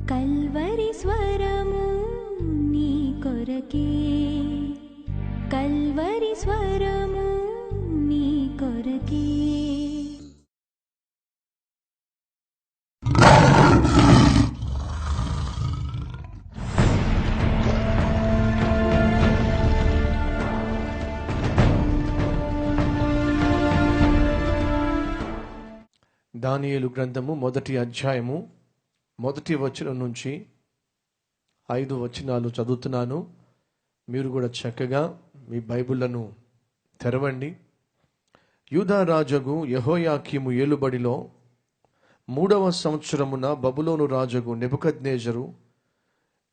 Calvary స్వరము నీ కొరకే, కల్వరి స్వరము నీ కొరకే. దానియేలు గ్రంథము 1వ అధ్యాయము 1వ వచనం నుంచి 5 వచనాలు చదువుతున్నాను. మీరు కూడా చక్కగా మీ బైబిళ్లను తెరవండి. యూదా రాజగు యెహోయాకీము ఏలుబడిలో 3వ సంవత్సరమున బబులోను రాజగు నెబుకద్నెజరు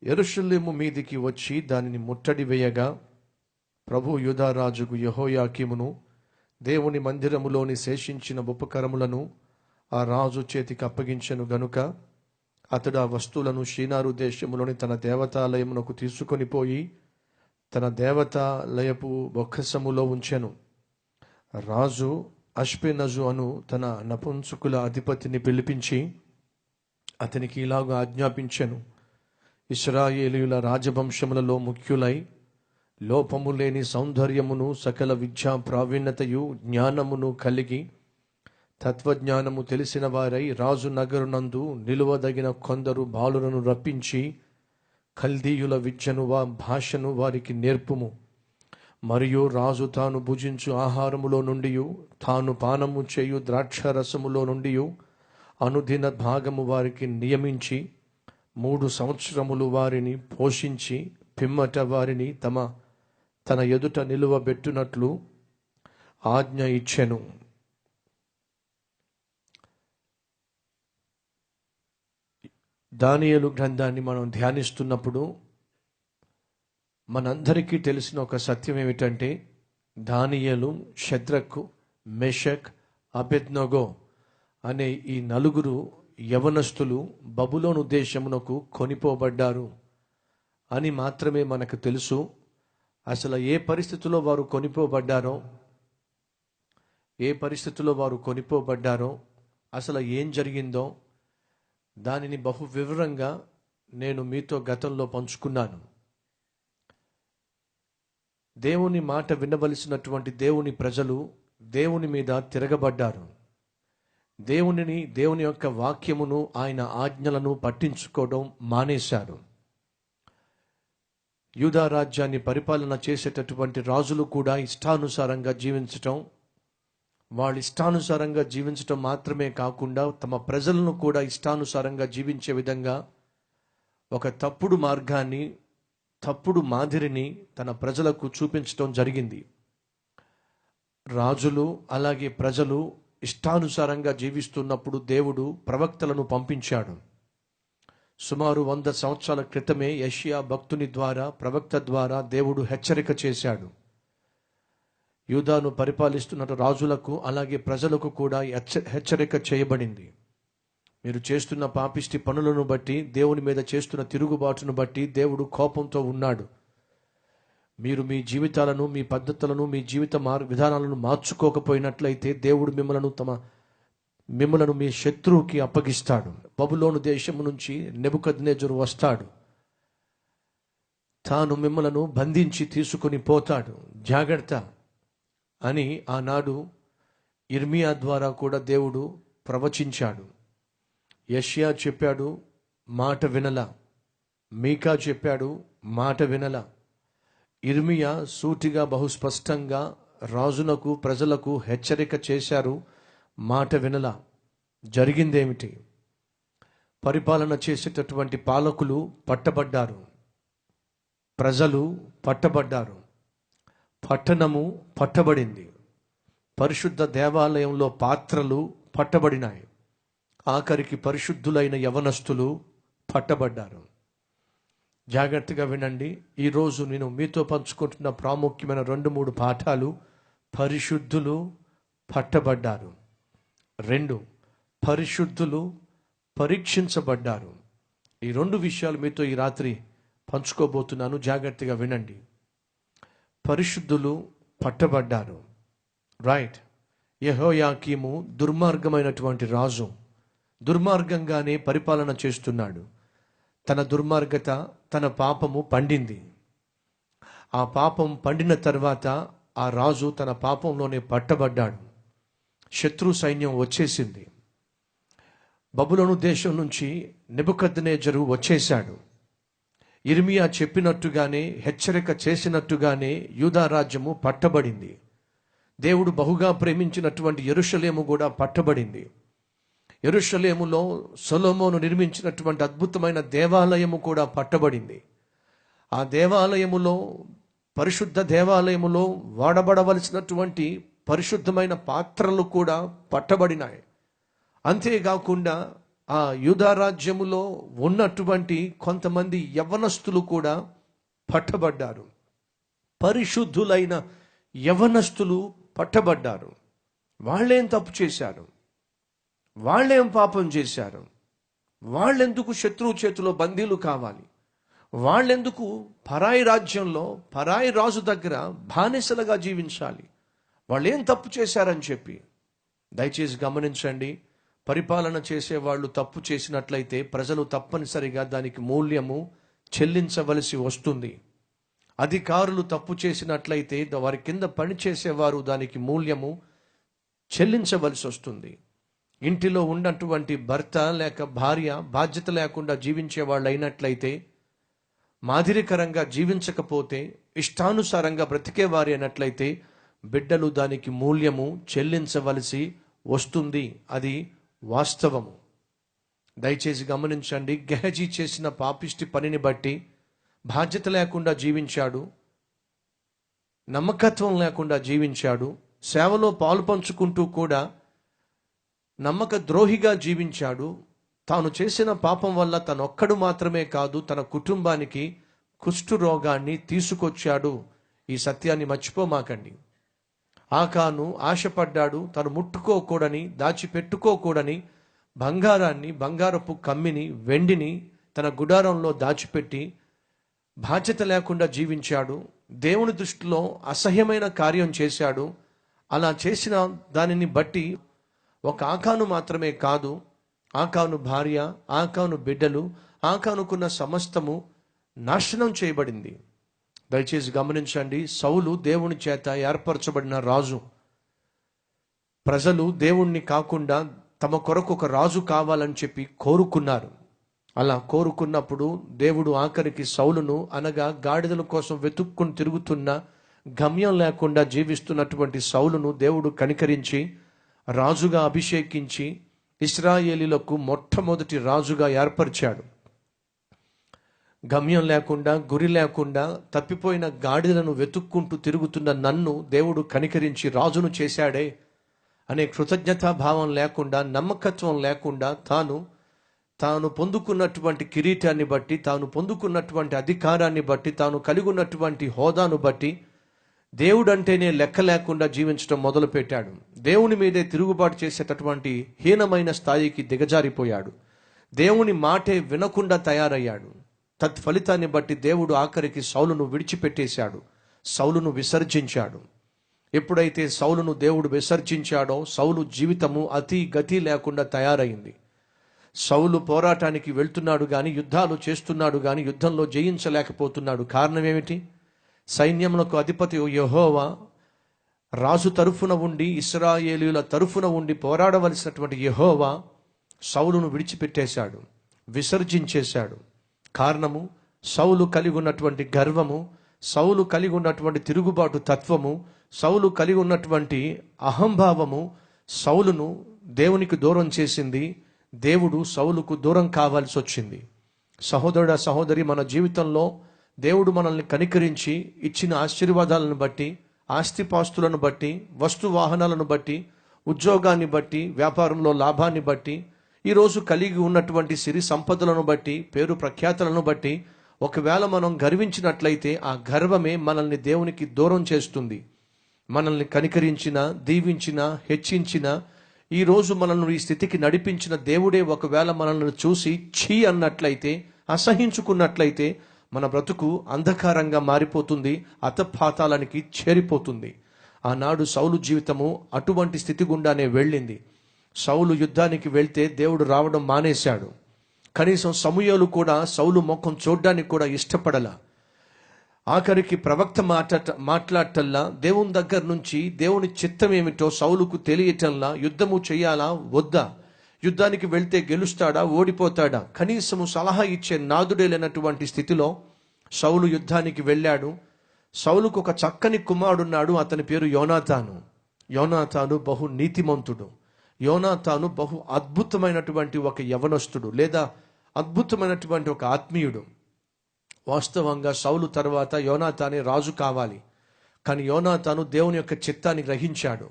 యెరూషలేము మీదికి వచ్చి దానిని ముట్టడి వేయగా, ప్రభు యూదా రాజుగు యెహోయాకీమును దేవుని మందిరములోని శేషించిన ఉపకరములను ఆ రాజు చేతికి అప్పగించెను గనుక అతడు ఆ వస్తువులను షీనారు దేశములోని తన దేవతాలయమునకు తీసుకొని పోయి తన దేవతాలయపు బొక్కసములో ఉంచెను. రాజు అష్పెనజు అను తన నపుంసకుల అధిపతిని పిలిపించి అతనికి ఇలాగ ఆజ్ఞాపించెను: ఇశ్రాయేలీయుల రాజవంశములలో ముఖ్యులై లోపము లేని సౌందర్యమును సకల విద్యా ప్రావీణ్యతయు జ్ఞానమును కలిగి తత్వజ్ఞానము తెలిసిన వారై రాజు నగరునందు నిలువదగిన కొందరు బాలులను రప్పించి కల్దీయుల విద్యను భాషను వారికి నేర్పుము. మరియు రాజు తాను భుజించు ఆహారములో నుండి తాను పానము చేయు ద్రాక్షరసములో నుండి అనుదిన భాగము వారికి నియమించి 3 సంవత్సరములు వారిని పోషించి పిమ్మట వారిని తన ఎదుట నిలువబెట్టునట్లు ఆజ్ఞ ఇచ్చెను. దానియేలు గ్రంథాన్ని మనం ధ్యానిస్తున్నప్పుడు మనందరికీ తెలిసిన ఒక సత్యం ఏమిటంటే, దానియేలు, షద్రకు, మెషక్, అబెద్నగో అనే ఈ 4 యవనస్తులు బబులోను దేశమునకు కొనిపోబడ్డారు అని మాత్రమే మనకు తెలుసు. అసలు ఏ పరిస్థితిలో వారు కొనిపోబడ్డారో, అసలు ఏం జరిగిందో దానిని బహు వివరంగా నేను మీతో గతంలో పంచుకున్నాను. దేవుని మాట వినవలసినటువంటి దేవుని ప్రజలు దేవుని మీద తిరగబడ్డారు. దేవుని యొక్క వాక్యమును, ఆయన ఆజ్ఞలను పట్టించుకోవడం మానేశారు. యూదా రాజ్యాన్ని పరిపాలన చేసేటటువంటి రాజులు కూడా ఇష్టానుసారంగా జీవించటం, వాళ్ళు ఇష్టానుసారంగా జీవించటం మాత్రమే కాకుండా తమ ప్రజలను కూడా ఇష్టానుసారంగా జీవించే విధంగా ఒక తప్పుడు మార్గాన్ని, తప్పుడు మాదిరిని తన ప్రజలకు చూపించటం జరిగింది. రాజులు అలాగే ప్రజలు ఇష్టానుసారంగా జీవిస్తున్నప్పుడు దేవుడు ప్రవక్తలను పంపించాడు. సుమారు 100 సంవత్సరాల క్రితమే యెషయా భక్తుని ద్వారా, ప్రవక్త ద్వారా దేవుడు హెచ్చరిక చేశాడు. యూదాను పరిపాలిస్తున్న రాజులకు అలాగే ప్రజలకు కూడా హెచ్చరిక చేయబడింది. మీరు చేస్తున్న పాపిష్టి పనులను బట్టి, దేవుని మీద చేస్తున్న తిరుగుబాటును బట్టి దేవుడు కోపంతో ఉన్నాడు. మీరు మీ జీవితాలను, మీ పద్ధతులను, మీ జీవిత విధానాలను మార్చుకోకపోయినట్లయితే దేవుడు మిమ్మలను మీ శత్రువుకి అప్పగిస్తాడు. బబులోను దేశం నుంచి నెబుకద్నెజరు వస్తాడు. తాను మిమ్మలను బంధించి తీసుకొని పోతాడు, జాగ్రత్త అని ఆనాడు ఇర్మియా ద్వారా కూడా దేవుడు ప్రవచించాడు. యెషయా చెప్పాడు, మాట వినలా. మీకా చెప్పాడు, మాట వినలా. ఇర్మియా సూటిగా బహుస్పష్టంగా రాజునకు, ప్రజలకు హెచ్చరిక చేశారు, మాట వినలా. జరిగిందేమిటి? పరిపాలన చేసేటటువంటి పాలకులు పట్టబడ్డారు, ప్రజలు పట్టబడ్డారు, పట్టణము పట్టబడింది, పరిశుద్ధ దేవాలయంలో పాత్రలు పట్టబడినాయి, ఆఖరికి పరిశుద్ధులైన యవనస్తులు పట్టబడ్డారు. జాగ్రత్తగా వినండి. ఈరోజు నేను మీతో పంచుకుంటున్న ప్రాముఖ్యమైన 2-3 పాఠాలు: పరిశుద్ధులు పట్టబడ్డారు, 2 పరిశుద్ధులు పరీక్షించబడ్డారు. ఈ 2 విషయాలు మీతో ఈ రాత్రి పంచుకోబోతున్నాను. జాగ్రత్తగా వినండి. పరిశుద్ధులు పట్టబడ్డారు. రైట్. యెహోయాకీము దుర్మార్గమైనటువంటి రాజు, దుర్మార్గంగానే పరిపాలన చేస్తున్నాడు. తన దుర్మార్గత, తన పాపము పండింది. ఆ పాపం పండిన తర్వాత ఆ రాజు తన పాపంలోనే పట్టబడ్డాడు. శత్రు సైన్యం వచ్చేసింది. బబులోను దేశం నుంచి నెబుకద్నెజరు వచ్చేశాడు. యిర్మీయా చెప్పినట్టుగానే, హెచ్చరిక చేసినట్టుగానే యూదా రాజ్యము పట్టబడింది. దేవుడు బహుగా ప్రేమించినటువంటి యెరూషలేము కూడా పట్టబడింది. యెరూషలేములో సొలొమోను నిర్మించినటువంటి అద్భుతమైన దేవాలయము కూడా పట్టబడింది. ఆ దేవాలయములో, పరిశుద్ధ దేవాలయములో వాడబడవలసినటువంటి పరిశుద్ధమైన పాత్రలు కూడా పట్టబడినాయి. అంతేకాకుండా ఆ యూదా రాజ్యములో ఉన్నటువంటి కొంతమంది యవ్వనస్తులు కూడా పట్టబడ్డారు. పరిశుద్ధులైన యవ్వనస్తులు పట్టబడ్డారు. వాళ్ళేం తప్పు చేశారు? వాళ్ళేం పాపం చేశారు? వాళ్ళెందుకు శత్రువు చేతిలో బందీలు కావాలి? వాళ్ళెందుకు పరాయి రాజ్యంలో, పరాయి రాజు దగ్గర బానిసలుగా జీవించాలి? వాళ్ళేం తప్పు చేశారని చెప్పి దయచేసి గమనించండి. పరిపాలన చేసేవాళ్ళు తప్పు చేసినట్లయితే ప్రజలు తప్పనిసరిగా దానికి మూల్యము చెల్లించవలసి వస్తుంది. అధికారులు తప్పు చేసినట్లయితే వారి కింద పనిచేసేవారు దానికి మూల్యము చెల్లించవలసి వస్తుంది. ఇంటిలో ఉన్నటువంటి భర్త లేక భార్య బాధ్యత లేకుండా జీవించే వాళ్ళు అయినట్లయితే, మాదిరికరంగా జీవించకపోతే, ఇష్టానుసారంగా బ్రతికేవారి అయినట్లయితే బిడ్డలు దానికి మూల్యము చెల్లించవలసి వస్తుంది. అది వాస్తవము. దయచేసి గమనించండి. గెహజీ చేసిన పాపిష్టి పనిని బట్టి బాధ్యత లేకుండా జీవించాడు, నమ్మకత్వం లేకుండా జీవించాడు, సేవలో పాలు పంచుకుంటూ కూడా నమ్మక ద్రోహిగా జీవించాడు. తాను చేసిన పాపం వల్ల తనొక్కడు మాత్రమే కాదు, తన కుటుంబానికి కుష్టు రోగాన్ని తీసుకొచ్చాడు. ఈ సత్యాన్ని మర్చిపోమాకండి. ఆకాను ఆశపడ్డాడు. తను ముట్టుకోకూడని, దాచిపెట్టుకోకూడని బంగారాన్ని, బంగారపు కమ్మిని, వెండిని తన గుడారంలో దాచిపెట్టి బాధ్యత లేకుండా జీవించాడు. దేవుని దృష్టిలో అసహ్యమైన కార్యం చేశాడు. అలా చేసిన దానిని బట్టి ఒక ఆకాను మాత్రమే కాదు, ఆకాను భార్య, ఆకాను బిడ్డలు, ఆకానుకున్న సమస్తము నాశనం చేయబడింది. దయచేసి గమనించండి. సౌలు దేవుని చేత ఏర్పరచబడిన రాజు. ప్రజలు దేవుణ్ణి కాకుండా తమ కొరకు ఒక రాజు కావాలని చెప్పి కోరుకున్నారు. అలా కోరుకున్నప్పుడు దేవుడు ఆఖరికి సౌలును, అనగా గాడిదల కోసం వెతుక్కుని తిరుగుతున్న, గమ్యం లేకుండా జీవిస్తున్నటువంటి సౌలును దేవుడు కనికరించి రాజుగా అభిషేకించి ఇశ్రాయేలీలకు మొట్టమొదటి రాజుగా ఏర్పరిచాడు. గమ్యం లేకుండా, గురి లేకుండా తప్పిపోయిన గాడిదలను వెతుక్కుంటూ తిరుగుతున్న నన్ను దేవుడు కనికరించి రాజును చేశాడే అనే కృతజ్ఞతాభావం లేకుండా, నమ్మకత్వం లేకుండా, తాను పొందుకున్నటువంటి కిరీటాన్ని బట్టి, తాను పొందుకున్నటువంటి అధికారాన్ని బట్టి, తాను కలిగి ఉన్నటువంటి హోదాను బట్టి దేవుడు అంటేనే లెక్క లేకుండా జీవించడం మొదలుపెట్టాడు. దేవుని మీదే తిరుగుబాటు చేసేటటువంటి హీనమైన స్థాయికి దిగజారిపోయాడు. దేవుని మాటే వినకుండా తయారయ్యాడు. తత్ఫలితాన్ని బట్టి దేవుడు ఆఖరికి సౌలును విడిచిపెట్టేశాడు, సౌలును విసర్జించాడు. ఎప్పుడైతే సౌలును దేవుడు విసర్జించాడో సౌలు జీవితము అతి గతి లేకుండా తయారైంది. సౌలు పోరాటానికి వెళ్తున్నాడు కానీ, యుద్ధాలు చేస్తున్నాడు కానీ యుద్ధంలో జయించలేకపోతున్నాడు. కారణం ఏమిటి? సైన్యములకు అధిపతి యెహోవా రాజు తరఫున ఉండి, ఇశ్రాయేలీయుల తరఫున ఉండి పోరాడవలసినటువంటి యెహోవా సౌలును విడిచిపెట్టేశాడు, విసర్జించేశాడు. కారణము సౌలు కలిగి ఉన్నటువంటి గర్వము, సౌలు కలిగి ఉన్నటువంటి తిరుగుబాటు తత్వము, సౌలు కలిగి ఉన్నటువంటి అహంభావము సౌలును దేవునికి దూరం చేసింది. దేవుడు సౌలుకు దూరం కావాల్సి వచ్చింది. సహోదరుడా, సహోదరి, మన జీవితంలో దేవుడు మనల్ని కనికరించి ఇచ్చిన ఆశీర్వాదాలను బట్టి, ఆస్తిపాస్తులను బట్టి, వస్తు వాహనాలను బట్టి, ఉద్యోగాన్ని బట్టి, వ్యాపారంలో లాభాన్ని బట్టి, ఈరోజు కలిగి ఉన్నటువంటి సిరి సంపదలను బట్టి, పేరు ప్రఖ్యాతలను బట్టి ఒకవేళ మనం గర్వించినట్లయితే ఆ గర్వమే మనల్ని దేవునికి దూరం చేస్తుంది. మనల్ని కనికరించిన, దీవించిన, హెచ్చించిన, ఈరోజు మనల్ని ఈ స్థితికి నడిపించిన దేవుడే ఒకవేళ మనల్ని చూసి ఛీ అన్నట్లయితే, అసహించుకున్నట్లయితే మన బ్రతుకు అంధకారంగా మారిపోతుంది, అతపాతాళానికి చేరిపోతుంది. ఆనాడు సౌలు జీవితము అటువంటి స్థితి గుండానే వెళ్ళింది. సౌలు యుద్ధానికి వెళ్తే దేవుడు రావడం మానేశాడు. కనీసం సమూయేలు కూడా సౌలు ముఖం చూడ్డానికి కూడా ఇష్టపడలా. ఆఖరికి ప్రవక్త మాట్లాడటల్లా దేవుని దగ్గర నుంచి దేవుని చిత్తం ఏమిటో సౌలుకు తెలియటల్లా, యుద్ధము చేయాలా వద్దా, యుద్ధానికి వెళ్తే గెలుస్తాడా ఓడిపోతాడా, కనీసము సలహా ఇచ్చే నాదుడే లేనటువంటి స్థితిలో సౌలు యుద్ధానికి వెళ్ళాడు. సౌలుకు ఒక చక్కని కుమారుడున్నాడు, అతని పేరు యోనాతాను. యోనాతాను బహు నీతిమంతుడు. యోనాతాను బహు అద్భుతమైనటువంటి ఒక యవనస్తుడు, లేదా అద్భుతమైనటువంటి ఒక ఆత్మీయుడు. వాస్తవంగా సౌలు తర్వాత యోనాతానే రాజు కావాలి. కానీ యోనాతాను దేవుని యొక్క చిత్తాన్ని గ్రహించాడు.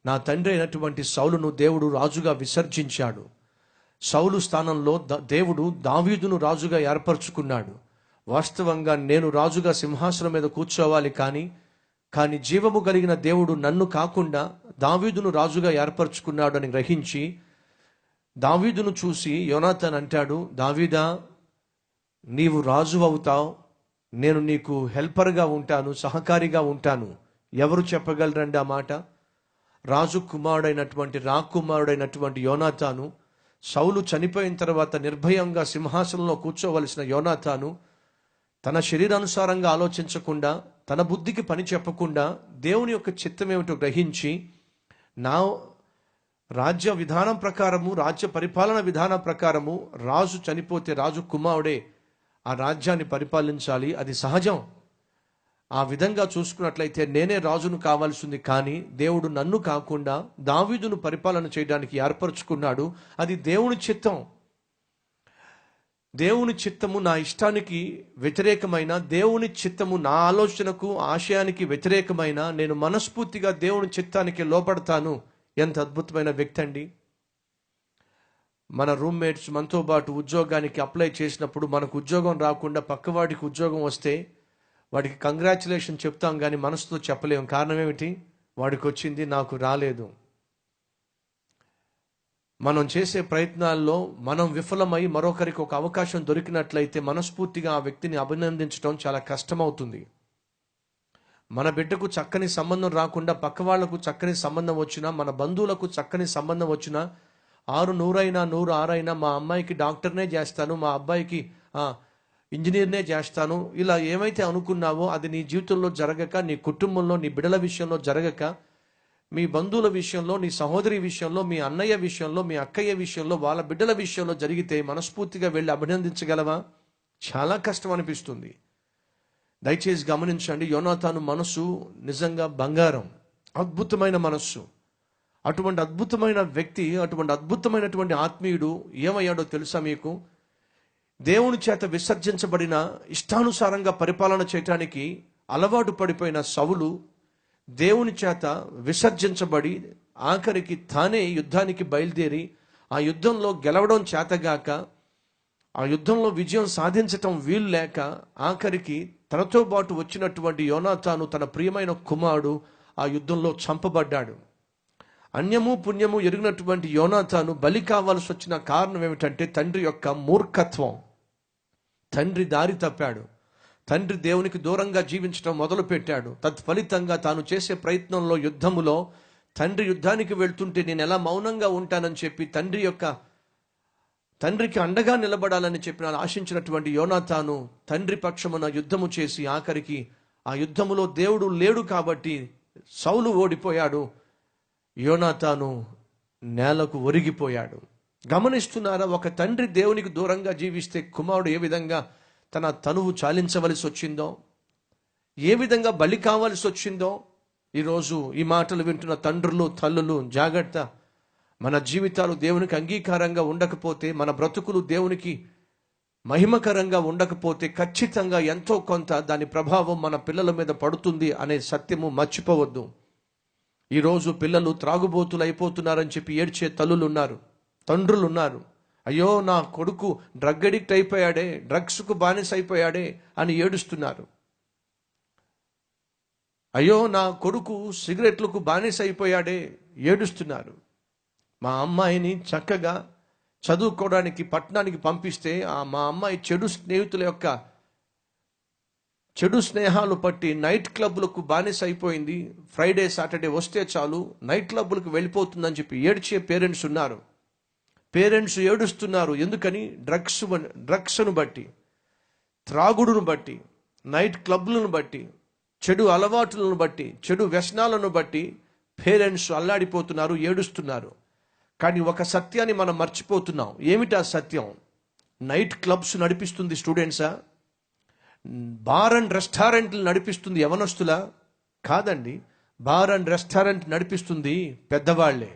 నా తండ్రి అయినటువంటి సౌలును దేవుడు రాజుగా విసర్జించాడు. సౌలు స్థానంలో దేవుడు దావీదును రాజుగా ఏర్పరచుకున్నాడు. వాస్తవంగా నేను రాజుగా సింహాసనం మీద కూర్చోవాలి, కానీ జీవము కలిగిన దేవుడు నన్ను కాకుండా దావీదును రాజుగా ఏర్పరచుకున్నాడు అని గ్రహించి దావీదును చూసి యోనాతాన్ అంటాడు, దావీదా, నీవు రాజు అవుతావు, నేను నీకు హెల్పర్గా ఉంటాను, సహకారిగా ఉంటాను. ఎవరు చెప్పగలరండి ఆ మాట? రాజు కుమారుడైనటువంటి రాకుమారుడైనటువంటి యోనాతాను, సౌలు చనిపోయిన తర్వాత నిర్భయంగా సింహాసనంలో కూర్చోవలసిన యోనాతాను తన శరీరానుసారంగా ఆలోచించకుండా, తన బుద్ధికి పని చెప్పకుండా దేవుని యొక్క చిత్తం ఏమిటో గ్రహించి, నా రాజ్య విధానం ప్రకారము, రాజ్య పరిపాలన విధానం ప్రకారము రాజు చనిపోతే రాజు కుమారుడే ఆ రాజ్యాన్ని పరిపాలించాలి, అది సహజం. ఆ విధంగా చూసుకున్నట్లయితే నేనే రాజును కావాల్సింది, కానీ దేవుడు నన్ను కాకుండా దావీదును పరిపాలన చేయడానికి ఏర్పరచుకున్నాడు. అది దేవుని చిత్తం. దేవుని చిత్తము నా ఇష్టానికి వ్యతిరేకమైన, దేవుని చిత్తము నా ఆలోచనకు ఆశయానికి వ్యతిరేకమైన, నేను మనస్ఫూర్తిగా దేవుని చిత్తానికి లోపడతాను. ఎంత అద్భుతమైన వ్యక్తి అండి. మన రూమ్మేట్స్ మనతో పాటు ఉద్యోగానికి అప్లై చేసినప్పుడు మనకు ఉద్యోగం రాకుండా పక్కవాడికి ఉద్యోగం వస్తే వాడికి కంగ్రాచులేషన్ చెప్తాం, కానీ మనసుతో చెప్పలేము. కారణం ఏమిటి? వాడికి వచ్చింది, నాకు రాలేదు. మనం చేసే ప్రయత్నాల్లో మనం విఫలమై మరొకరికి ఒక అవకాశం దొరికినట్లయితే మనస్ఫూర్తిగా ఆ వ్యక్తిని అభినందించడం చాలా కష్టమవుతుంది. మన బిడ్డకు చక్కని సంబంధం రాకుండా పక్క వాళ్లకు చక్కని సంబంధం వచ్చినా, మన బంధువులకు చక్కని సంబంధం వచ్చినా, 100 మా అమ్మాయికి డాక్టర్నే చేస్తాను, మా అబ్బాయికి ఇంజనీర్నే చేస్తాను, ఇలా ఏమైతే అనుకున్నావో అది నీ జీవితంలో జరగక, నీ కుటుంబంలో, నీ బిడ్డల విషయంలో జరగక, మీ బంధువుల విషయంలో, నీ సహోదరి విషయంలో, మీ అన్నయ్య విషయంలో, మీ అక్కయ్య విషయంలో, వాళ్ళ బిడ్డల విషయంలో జరిగితే మనస్ఫూర్తిగా వెళ్ళి అభినందించగలవా? చాలా కష్టం అనిపిస్తుంది. దయచేసి గమనించండి, యోనాతాను మనసు నిజంగా బంగారం, అద్భుతమైన మనస్సు. అటువంటి అద్భుతమైన వ్యక్తి, అటువంటి అద్భుతమైనటువంటి ఆత్మీయుడు ఏమయ్యాడో తెలుసా మీకు? దేవుని చేత విసర్జించబడిన, ఇష్టానుసారంగా పరిపాలన చేయటానికి అలవాటు పడిపోయిన సౌలు దేవుని చేత విసర్జించబడి ఆఖరికి తానే యుద్ధానికి బయలుదేరి ఆ యుద్ధంలో గెలవడం చేతగాక, ఆ యుద్ధంలో విజయం సాధించటం వీలు లేక, ఆఖరికి తనతో పాటు వచ్చినటువంటి యోనాతాను తన ప్రియమైన కుమారుడు ఆ యుద్ధంలో చంపబడ్డాడు. అన్యము పుణ్యము ఎరిగినటువంటి యోనాతాను బలి కావాల్సి వచ్చిన కారణం ఏమిటంటే తండ్రి యొక్క మూర్ఖత్వం. తండ్రి దారి తప్పాడు. తండ్రి దేవునికి దూరంగా జీవించడం మొదలుపెట్టాడు. తత్ఫలితంగా తాను చేసే ప్రయత్నంలో, యుద్ధములో తండ్రి యుద్ధానికి వెళ్తుంటే నేను ఎలా మౌనంగా ఉంటానని చెప్పి తండ్రికి అండగా నిలబడాలని చెప్పి ఆశించినటువంటి యోనాతాను తండ్రి పక్షమున యుద్ధము చేసి ఆఖరికి ఆ యుద్ధములో దేవుడు లేడు కాబట్టి సౌలు ఓడిపోయాడు. యోనాతాను నేలకు ఒరిగిపోయాడు. గమనిస్తున్నారా? ఒక తండ్రి దేవునికి దూరంగా జీవిస్తే కుమారుడు ఏ విధంగా తన తనువు చాలించవలసి వచ్చిందో, ఏ విధంగా బలి కావాల్సి వచ్చిందో. ఈరోజు ఈ మాటలు వింటున్న తండ్రులు, తల్లులు జాగ్రత్త. మన జీవితాలు దేవునికి అంగీకారంగా ఉండకపోతే, మన బ్రతుకులు దేవునికి మహిమకరంగా ఉండకపోతే ఖచ్చితంగా ఎంతో కొంత దాని ప్రభావం మన పిల్లల మీద పడుతుంది అనే సత్యము మర్చిపోవద్దు. ఈరోజు పిల్లలు త్రాగుబోతులు అయిపోతున్నారని చెప్పి ఏడ్చే తల్లులు ఉన్నారు, తండ్రులు ఉన్నారు. అయ్యో నా కొడుకు డ్రగ్ అడిక్ట్ అయిపోయాడే, డ్రగ్స్కు బానిస అయిపోయాడే అని ఏడుస్తున్నారు. అయ్యో నా కొడుకు సిగరెట్లకు బానిస అయిపోయాడే ఏడుస్తున్నారు. మా అమ్మాయిని చక్కగా చదువుకోవడానికి పట్టణానికి పంపిస్తే మా అమ్మాయి చెడు స్నేహితుల యొక్క చెడు స్నేహాలు పట్టి నైట్ క్లబ్లకు బానిస అయిపోయింది. ఫ్రైడే సాటర్డే వస్తే చాలు నైట్ క్లబ్లకు వెళ్ళిపోతుందని చెప్పి ఏడ్చే పేరెంట్స్ ఉన్నారు. పేరెంట్స్ ఏడుస్తున్నారు. ఎందుకని? డ్రగ్స్ను బట్టి, త్రాగుడును బట్టి, నైట్ క్లబ్లను బట్టి, చెడు అలవాటులను బట్టి, చెడు వ్యసనాలను బట్టి పేరెంట్స్ అల్లాడిపోతున్నారు, ఏడుస్తున్నారు. కానీ ఒక సత్యాన్ని మనం మర్చిపోతున్నాం. ఏమిటా సత్యం? నైట్ క్లబ్స్ నడిపిస్తుంది స్టూడెంట్సా? బార్ అండ్ రెస్టారెంట్లు నడిపిస్తుంది యవనస్తులా? కాదండి. బార్ అండ్ రెస్టారెంట్ నడిపిస్తుంది పెద్దవాళ్లే.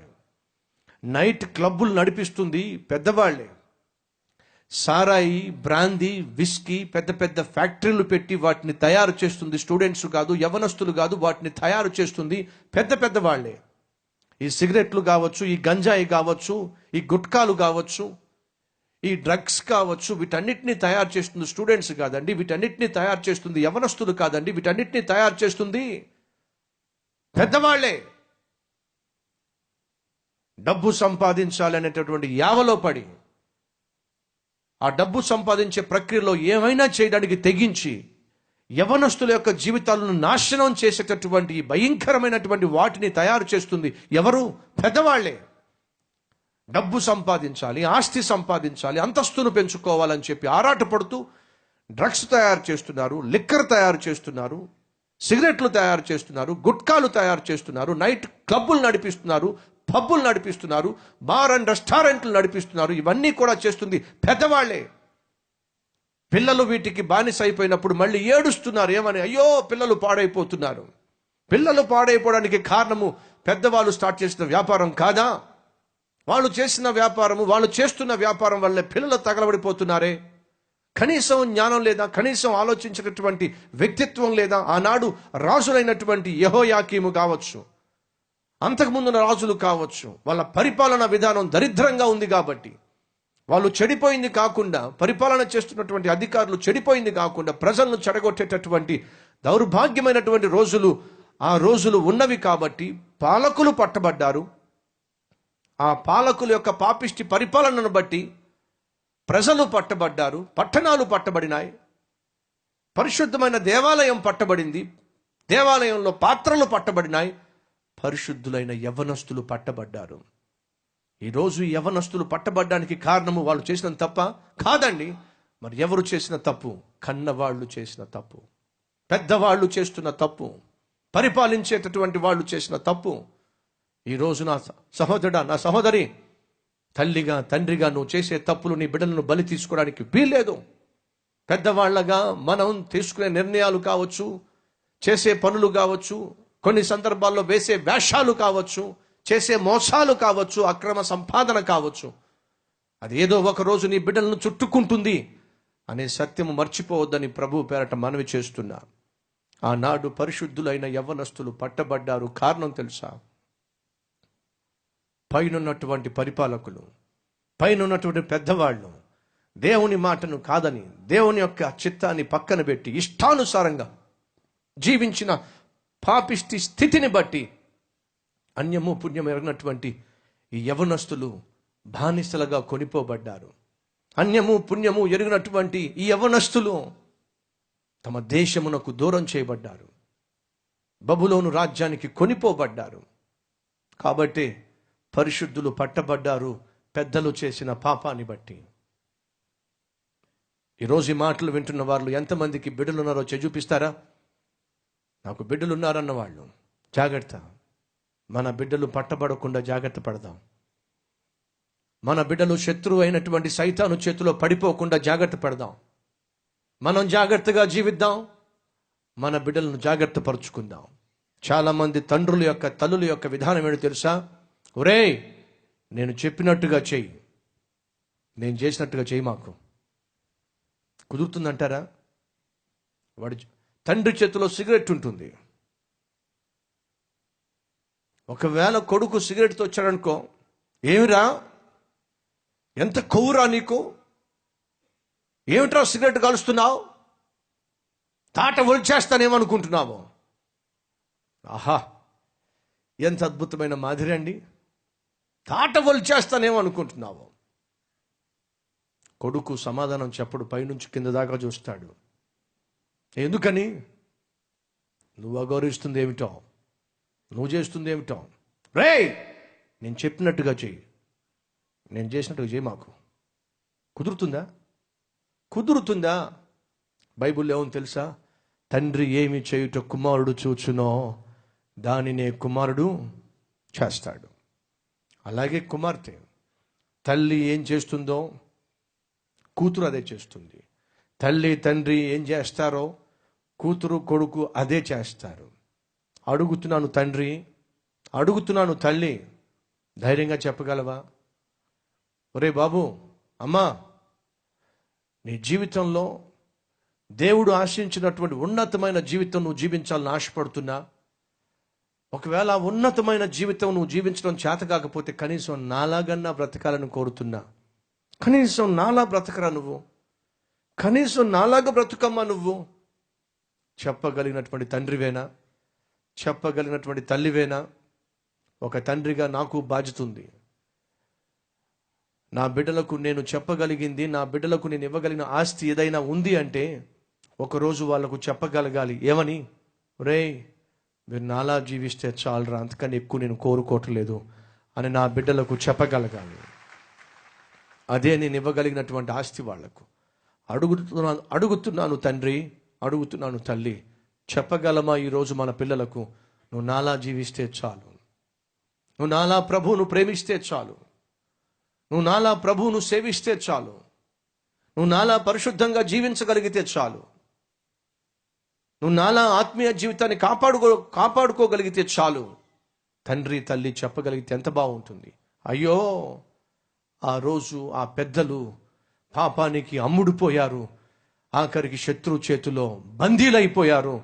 నైట్ క్లబ్బులు నడిపిస్తుంది పెద్దవాళ్లే. సారాయి, బ్రాందీ, విస్కీ పెద్ద పెద్ద ఫ్యాక్టరీలు పెట్టి వాటిని తయారు చేస్తుంది స్టూడెంట్స్ కాదు, యవనస్తులు కాదు. వాటిని తయారు చేస్తుంది పెద్దవాళ్లే. ఈ సిగరెట్లు కావచ్చు, ఈ గంజాయి కావచ్చు, ఈ గుట్కాలు కావచ్చు, ఈ డ్రగ్స్ కావచ్చు, వీటన్నిటిని తయారు చేస్తుంది స్టూడెంట్స్ కాదండి. వీటన్నిటిని తయారు చేస్తుంది యవనస్తులు కాదండి. వీటన్నిటిని తయారు చేస్తుంది పెద్దవాళ్లే. డబ్బు సంపాదించాలనేటటువంటి యావలో పడి ఆ డబ్బు సంపాదించే ప్రక్రియలో ఏమైనా చేయడానికి తెగించి యవనస్తుల యొక్క జీవితాలను నాశనం చేసేటటువంటి భయంకరమైనటువంటి వాటిని తయారు చేస్తుంది ఎవరు? పెద్దవాళ్లే. డబ్బు సంపాదించాలి, ఆస్తి సంపాదించాలి, అంతస్తును పెంచుకోవాలని చెప్పి ఆరాటపడుతూ డ్రగ్స్ తయారు చేస్తున్నారు, లిక్కర్ తయారు చేస్తున్నారు, సిగరెట్లు తయారు చేస్తున్నారు, గుట్కాలు తయారు చేస్తున్నారు, నైట్ క్లబ్బులు నడిపిస్తున్నారు, పబ్బులు నడిపిస్తున్నారు, బార్ అండ్ రెస్టారెంట్లు నడిపిస్తున్నారు. ఇవన్నీ కూడా చేస్తుంది పెద్దవాళ్లే. పిల్లలు వీటికి బానిస అయిపోయినప్పుడు మళ్ళీ ఏడుస్తున్నారు. ఏమని? అయ్యో పిల్లలు పాడైపోతున్నారు. పిల్లలు పాడైపోవడానికి కారణము పెద్దవాళ్ళు స్టార్ట్ చేసిన వ్యాపారం కాదా? వాళ్ళు చేసిన వ్యాపారము, వాళ్ళు చేస్తున్న వ్యాపారం వల్లే పిల్లలు తగలబడిపోతున్నారే. కనీసం జ్ఞానం లేదా? కనీసం ఆలోచించినటువంటి వ్యక్తిత్వం లేదా? ఆనాడు రాజులైనటువంటి యెహోయాకీము కావచ్చు, అంతకుముందున్న రాజులు కావచ్చు, వాళ్ళ పరిపాలన విధానం దరిద్రంగా ఉంది కాబట్టి, వాళ్ళు చెడిపోయింది కాకుండా, పరిపాలన చేస్తున్నటువంటి అధికారులు చెడిపోయింది కాకుండా ప్రజలను చెడగొట్టేటటువంటి దౌర్భాగ్యమైనటువంటి ఆ రోజులు ఉన్నవి కాబట్టి పాలకులు పట్టబడ్డారు. ఆ పాలకుల యొక్క పాపిష్టి పరిపాలనను బట్టి ప్రజలు పట్టబడ్డారు, పట్టణాలు పట్టబడినాయి, పరిశుద్ధమైన దేవాలయం పట్టబడింది, దేవాలయంలో పాత్రలు పట్టబడినాయి, పరిశుద్ధులైన యవ్వనస్తులు పట్టబడ్డారు. ఈరోజు ఈ యవ్వనస్తులు పట్టబడ్డానికి కారణము వాళ్ళు చేసిన తప్ప? కాదండి. మరి ఎవరు చేసిన తప్పు? కన్నవాళ్ళు చేసిన తప్పు, పెద్దవాళ్ళు చేస్తున్న తప్పు, పరిపాలించేటటువంటి వాళ్ళు చేసిన తప్పు. ఈరోజు నా సహోదరుడా, నా సహోదరి, తల్లిగా తండ్రిగా నువ్వు చేసే తప్పులు నీ బిడ్డలను బలి తీసుకోవడానికి వీల్లేదు. పెద్దవాళ్లగా మనం తీసుకునే నిర్ణయాలు కావచ్చు, చేసే పనులు కావచ్చు, కొన్ని సందర్భాల్లో వేసే వేషాలు కావచ్చు, చేసే మోసాలు కావచ్చు, అక్రమ సంపాదన కావచ్చు, అది ఏదో ఒక రోజు నీ బిడ్డలను చుట్టుకుంటుంది అనే సత్యము మర్చిపోవద్దని ప్రభు పేరట మనవి చేస్తున్నా. ఆనాడు పరిశుద్ధులైన యవ్వనస్తులు పట్టబడ్డారు. కారణం తెలుసా? పైనున్నటువంటి పరిపాలకులు, పైనున్నటువంటి పెద్దవాళ్ళు దేవుని మాటను కాదని, దేవుని యొక్క చిత్తాన్ని పక్కన పెట్టి ఇష్టానుసారంగా జీవించిన పాపిష్టి స్థితిని బట్టి అన్యము పుణ్యం ఎరగినటువంటి ఈ యవనస్తులు బానిసలుగా కొనిపోబడ్డారు. అన్యము పుణ్యము ఎరిగినటువంటి ఈ యవనస్తులు తమ దేశమునకు దూరం చేయబడ్డారు, బబులోను రాజ్యానికి కొనిపోబడ్డారు. కాబట్టి పరిశుద్ధులు పట్టబడ్డారు పెద్దలు చేసిన పాపాన్ని బట్టి. ఈరోజు ఈ మాటలు వింటున్న వాళ్ళు ఎంతమందికి బిడ్డలున్నారో చూపిస్తారా? నాకు బిడ్డలున్నారన్న వాళ్ళు జాగ్రత్త. మన బిడ్డలు పట్టబడకుండా జాగ్రత్త పడదాం. మన బిడ్డలు శత్రువు అయినటువంటి సైతాను చేతిలో పడిపోకుండా జాగ్రత్త పడదాం. మనం జాగ్రత్తగా జీవిద్దాం, మన బిడ్డలను జాగ్రత్త పరుచుకుందాం. చాలామంది తండ్రుల యొక్క, తల్లుల యొక్క విధానం ఏంటో తెలుసా? ఒరేయ్, నేను చెప్పినట్టుగా చెయ్యి, నేను చేసినట్టుగా చెయ్యి, మాకు కుదురుతుందంటారా? వాడి తండ్రి చేతిలో సిగరెట్ ఉంటుంది. ఒకవేళ కొడుకు సిగరెట్తో వచ్చాడనుకో, ఏమిరా, ఎంత కొవ్వురా నీకు, ఏమిట్రా సిగరెట్ కాలుస్తున్నావు, తాట ఒలిచేస్తానేమనుకుంటున్నావు? ఆహా, ఎంత అద్భుతమైన మాదిరి అండి. తాట ఒలిచేస్తానేమనుకుంటున్నావు? కొడుకు సమాధానం చెప్పడు, పైనుంచి కింద దాకా చూస్తాడు. ఎందుకని? నువ్వు అగౌరవిస్తుంది ఏమిటో, నువ్వు చేస్తుంది ఏమిటో. రేయ్, నేను చెప్పినట్టుగా చెయ్యి, నేను చేసినట్టుగా చెయ్యి. మాకు కుదురుతుందా? బైబిల్లో ఏమని తెలుసా? తండ్రి ఏమి చేయుట కుమారుడు చూచునో దానినే కుమారుడు చేస్తాడు. అలాగే కుమార్తె, తల్లి ఏం చేస్తుందో కూతురు అదే చేస్తుంది. తల్లి తండ్రి ఏం చేస్తారో కూతురు కొడుకు అదే చేస్తారు. అడుగుతున్నాను తండ్రి, అడుగుతున్నాను తల్లి, ధైర్యంగా చెప్పగలవా? ఒరే బాబు, అమ్మా, నీ జీవితంలో దేవుడు ఆశించినటువంటి ఉన్నతమైన జీవితం నువ్వు జీవించాలని ఆశపడుతున్నా, ఒకవేళ ఉన్నతమైన జీవితం నువ్వు జీవించడం చేత కాకపోతే కనీసం నాలాగన్నా బ్రతకాలని కోరుతున్నా. కనీసం నాలా బ్రతకరా నువ్వు, కనీసం నాలాగా బ్రతుకమ్మా నువ్వు. చెప్పగలిగినటువంటి తండ్రివేనా? చెప్పగలిగినటువంటి తల్లివేనా? ఒక తండ్రిగా నాకు బాధ్యత ఉంది. నా బిడ్డలకు నేను చెప్పగలిగింది, నా బిడ్డలకు నేను ఇవ్వగలిగిన ఆస్తి ఏదైనా ఉంది అంటే ఒకరోజు వాళ్ళకు చెప్పగలగాలి. ఏమని? రేయ్, మీరు నాలా జీవిస్తే చాలరా, అంతకని ఎక్కువ నేను కోరుకోవట్లేదు అని నా బిడ్డలకు చెప్పగలగాలి. అదే నేను ఇవ్వగలిగినటువంటి ఆస్తి వాళ్లకు. అడుగుతున్నాను తండ్రి, అడుగుతున్నాను తల్లి, చెప్పగలమా ఈరోజు మన పిల్లలకు? నువ్వు నాలా జీవిస్తే చాలు, నువ్వు నాలా ప్రభువును ప్రేమిస్తే చాలు, నువ్వు నాలా ప్రభువును సేవిస్తే చాలు, నువ్వు నాలా పరిశుద్ధంగా జీవించగలిగితే చాలు, నువ్వు నాలా ఆత్మీయ జీవితాన్ని కాపాడుకోగలిగితే చాలు. తండ్రి తల్లి చెప్పగలిగితే ఎంత బాగుంటుంది. అయ్యో, ఆ రోజు ఆ పెద్దలు పాపానికి అమ్ముడుపోయారు, ఆఖరికి శత్రువు చేతిలో బందీలైపోయారు.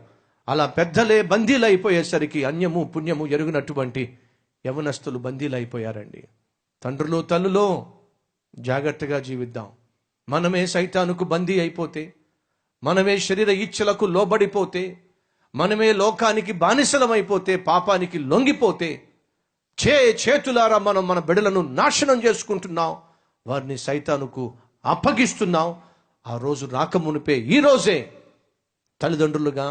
అలా పెద్దలే బందీలైపోయేసరికి అన్యము పుణ్యము ఎరుగినటువంటి యవనస్తులు బందీలైపోయారండి. తండ్రులు తల్లులో జాగ్రత్తగా జీవిద్దాం. మనమే సైతానుకు బందీ అయిపోతే, మనమే శరీర ఇచ్చలకు లోబడిపోతే, మనమే లోకానికి బానిసలమైపోతే, పాపానికి లొంగిపోతే, చేతులారా మనం మన బిడ్డలను నాశనం చేసుకుంటున్నాం, వారిని సైతానుకు అప్పగిస్తున్నాం. ఆ రోజు రాకమునిపే ఈ రోజే తల్లిదండ్రులుగా,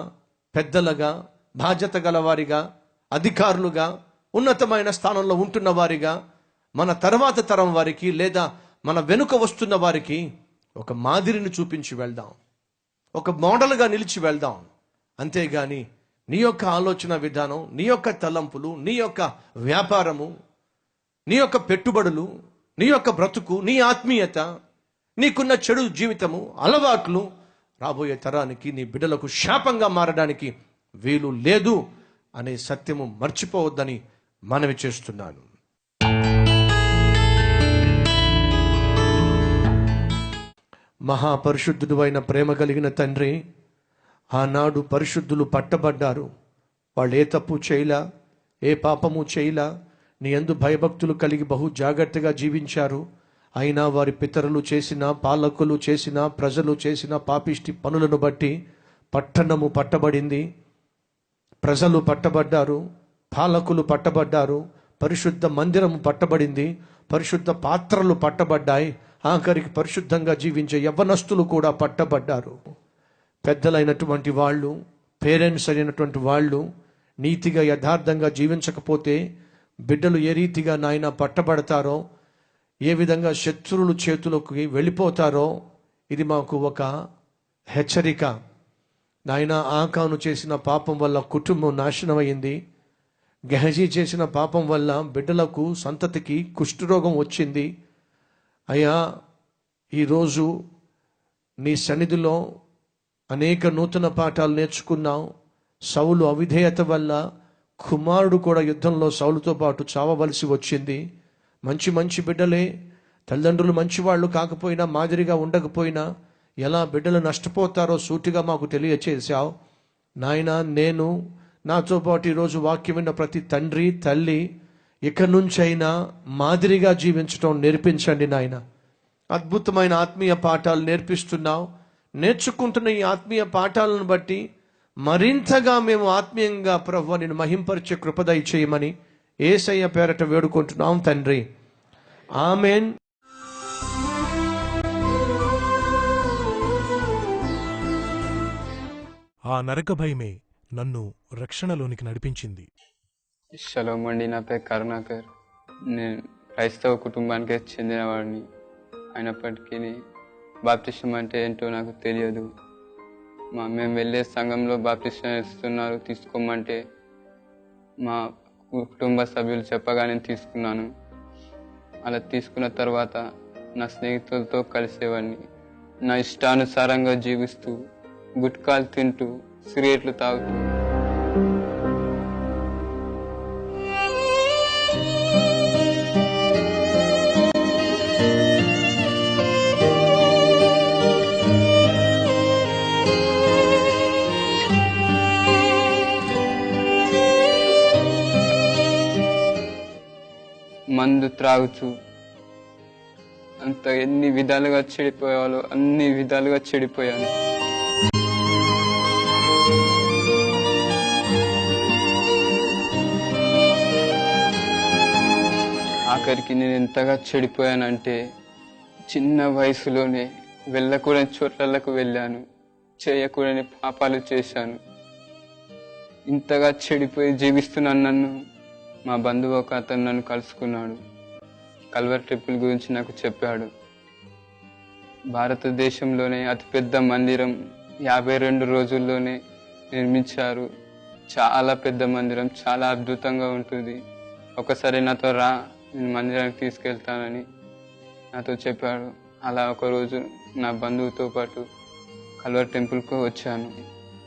పెద్దలుగా, బాధ్యత గలవారిగా, అధికారులుగా, ఉన్నతమైన స్థానంలో ఉంటున్న వారిగా మన తర్వాత తరం వారికి లేదా మన వెనుక వస్తున్న వారికి ఒక మాదిరిని చూపించి వెళ్దాం, ఒక మోడల్గా నిలిచి వెళ్దాం. అంతేగాని నీ యొక్క ఆలోచన విధానం, నీ యొక్క తలంపులు, నీ యొక్క వ్యాపారము, నీ యొక్క పెట్టుబడులు, నీ యొక్క బ్రతుకు, నీ ఆత్మీయత, నీకున్న చెడు జీవితము, అలవాట్లు రాబోయే తరానికి, నీ బిడ్డలకు శాపంగా మారడానికి వీలు లేదు అనే సత్యము మర్చిపోవద్దని మనవి చేస్తున్నాను. మహాపరిశుద్ధుడు అయిన ప్రేమ కలిగిన తండ్రి, ఆనాడు పరిశుద్ధులు పట్టబడ్డారు. వాళ్ళు ఏ తప్పు చేయలా, ఏ పాపము చేయలా, నీ యందు భయభక్తులు కలిగి బహు జాగ్రత్తగా జీవించారు. అయినా వారి పితరులు చేసిన, పాలకులు చేసిన, ప్రజలు చేసిన పాపిష్టి పనులను బట్టి పట్టణము పట్టబడింది, ప్రజలు పట్టబడ్డారు, పాలకులు పట్టబడ్డారు, పరిశుద్ధ మందిరము పట్టబడింది, పరిశుద్ధ పాత్రలు పట్టబడ్డాయి, ఆఖరికి పరిశుద్ధంగా జీవించే యవ్వనస్తులు కూడా పట్టబడ్డారు. పెద్దలైనటువంటి వాళ్ళు, పేరెంట్స్ అయినటువంటి వాళ్ళు నీతిగా యథార్థంగా జీవించకపోతే బిడ్డలు ఏ రీతిగా నాయన పట్టబడతారో, ఏ విధంగా శత్రువుల చేతులకు వెళ్ళిపోతారో ఇది మాకు ఒక హెచ్చరిక. నాయన, ఆకాను చేసిన పాపం వల్ల కుటుంబం నాశనమైంది, గెహజీ చేసిన పాపం వల్ల బిడ్డలకు, సంతతికి కుష్ఠరోగం వచ్చింది. అయ్యా, ఈరోజు నీ సన్నిధిలో అనేక నూతన పాఠాలు నేర్చుకున్నాం. సౌలు అవిధేయత వల్ల కుమారుడు కూడా యుద్ధంలో సౌలుతో పాటు చావవలసి వచ్చింది. మంచి బిడ్డలే, తల్లిదండ్రులు మంచివాళ్ళు కాకపోయినా, మాదిరిగా ఉండకపోయినా ఎలా బిడ్డలు నష్టపోతారో సూటిగా మాకు తెలియచేశావు నాయన. నేను, నాతో పాటు ఈరోజు వాక్యం విన్న ప్రతి తండ్రి తల్లి ఇక నుంచైనా మాదిరిగా జీవించడం నేర్పించండి నాయన. అద్భుతమైన ఆత్మీయ పాఠాలు నేర్పిస్తున్నావు. నేర్చుకుంటున్న ఈ ఆత్మీయ పాఠాలను బట్టి మరింతగా మేము ఆత్మీయంగా ప్రభువా నిన్ను మహింపరిచే కృప దయచేయమని యేసయ్య పేరట వేడుకుంటున్నాం తండ్రి. ఆమేన్. ఆ నరక భయమే నన్ను రక్షణలోనికి నడిపించింది. షలోం అండి, నా పేరు కరుణాకర్. నేను క్రైస్తవ కుటుంబానికి చెందినవాడిని. అయినప్పటికీ బాప్టిజం అంటే ఏంటో నాకు తెలియదు. మేము వెళ్ళే సంఘంలో బాప్టిజం ఇస్తున్నారు, తీసుకోమంటే మా కుటుంబ సభ్యులు చెప్పగా నేను తీసుకున్నాను. అలా తీసుకున్న తర్వాత నా స్నేహితులతో కలిసేవాడిని. నా ఇష్టానుసారంగా జీవిస్తూ, గుట్కాలు తింటూ, సిగరెట్లు తాగుతూ, మందు త్రాగుతూ అంత ఎన్ని విధాలుగా చెడిపోయాలో అన్ని విధాలుగా చెడిపోయాను. ఆఖరికి నేను ఎంతగా చెడిపోయానంటే చిన్న వయసులోనే వెళ్ళకూడని చోట్లకు వెళ్ళాను, చేయకూడని పాపాలు చేశాను. ఇంతగా చెడిపోయి జీవిస్తున్నాను. నన్ను మా బంధువు ఒక అతను నన్ను కలుసుకున్నాడు. కల్వర్ ట్రిపుల్ గురించి నాకు చెప్పాడు. భారతదేశంలోనే అతిపెద్ద మందిరం 52 రోజుల్లోనే నిర్మించారు. చాలా పెద్ద మందిరం, చాలా అద్భుతంగా ఉంటుంది. ఒకసారి నాతో రా, నేను మందిరానికి తీసుకెళ్తానని నాతో చెప్పాడు. అలా ఒకరోజు నా బంధువుతో పాటు కల్వర్ టెంపుల్కు వచ్చాను.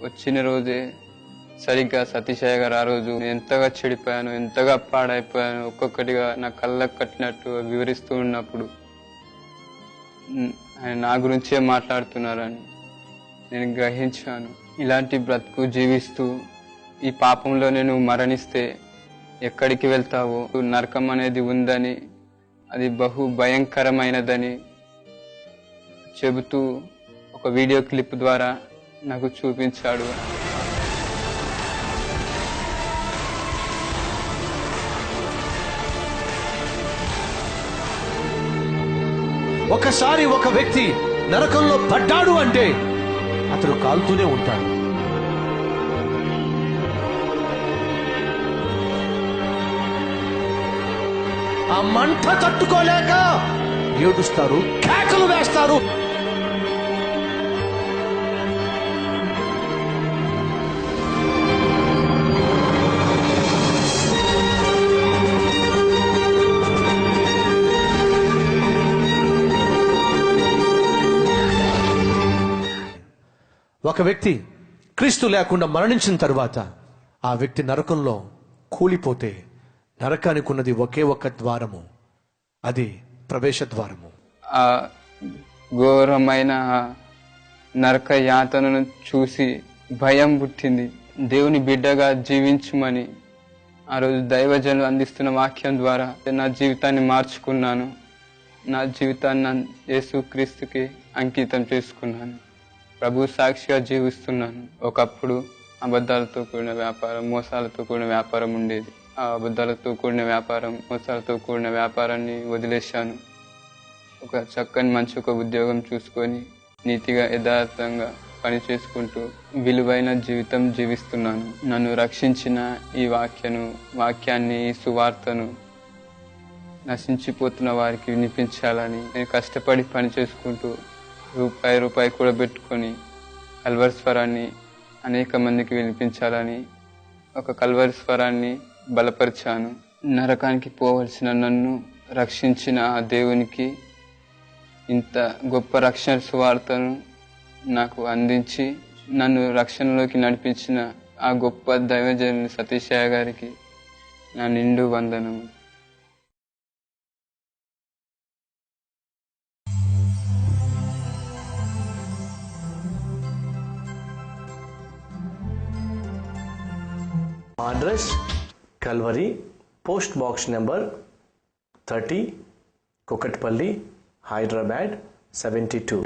వచ్చిన రోజే సరిగ్గా సతీశయ్య గారు ఆ రోజు ఎంతగా చెడిపోయాను, ఎంతగా పాడైపోయాను, ఒక్కొక్కటిగా నా కళ్ళకు కట్టినట్టు వివరిస్తూ ఉన్నప్పుడు ఆయన నా గురించే మాట్లాడుతున్నారని నేను గ్రహించాను. ఇలాంటి బ్రతుకు జీవిస్తూ ఈ పాపంలో నేను మరణిస్తే ఎక్కడికి వెళ్తావో, నరకం అనేది ఉందని, అది బహు భయంకరమైనదని చెబుతూ ఒక వీడియో క్లిప్ ద్వారా నాకు చూపించాడు. ఒకసారి ఒక వ్యక్తి నరకంలో పడ్డాడు అంటే అతడు కాలుతూనే ఉంటాడు. ఆ మంట తట్టుకోలేక ఏడుస్తారు, కేకలు వేస్తారు. ఒక వ్యక్తి క్రీస్తు లేకుండా మరణించిన తరువాత ఆ వ్యక్తి నరకంలో కూలిపోతే నరకానికి ఉన్నది ఒకే ఒక ద్వారము, అది ప్రవేశ ద్వారము. ఆ ఘోరమైన నరక యాతనను చూసి భయం పుట్టింది. దేవుని బిడ్డగా జీవించమని ఆ రోజు దైవజనులు అందిస్తున్న వాక్యం ద్వారా నా జీవితాన్ని మార్చుకున్నాను. నా జీవితాన్ని యేసుక్రీస్తుకి అంకితం చేసుకున్నాను. ప్రభు సాక్షిగా జీవిస్తున్నాను. ఒకప్పుడు అబద్ధాలతో కూడిన వ్యాపారం, మోసాలతో కూడిన వ్యాపారం ఉండేది. ఆ అబద్ధాలతో కూడిన వ్యాపారం, మోసాలతో కూడిన వ్యాపారాన్ని వదిలేశాను. ఒక చక్కని మంచి ఒక ఉద్యోగం చూసుకొని నీతిగా యథార్థంగా పని చేసుకుంటూ విలువైన జీవితం జీవిస్తున్నాను. నన్ను రక్షించిన ఈ వాక్యాన్ని, ఈ సువార్తను నశించిపోతున్న వారికి వినిపించాలని నేను కష్టపడి పని చేసుకుంటూ రూపాయి కూడబెట్టుకొని కల్వర్ స్వరాన్ని అనేక మందికి వినిపించాలని ఒక కల్వర్ స్వరాన్ని బలపరిచాను. నరకానికి పోవలసిన నన్ను రక్షించిన ఆ దేవునికి ఇంత గొప్ప రక్షణ సువార్తను నాకు అందించి నన్ను రక్షణలోకి నడిపించిన ఆ గొప్ప దైవజనుని సతీశయ్య గారికి నా నిండు వందనము. Address Calvary, Post Box number 30, Kokatpalli, Hyderabad 72.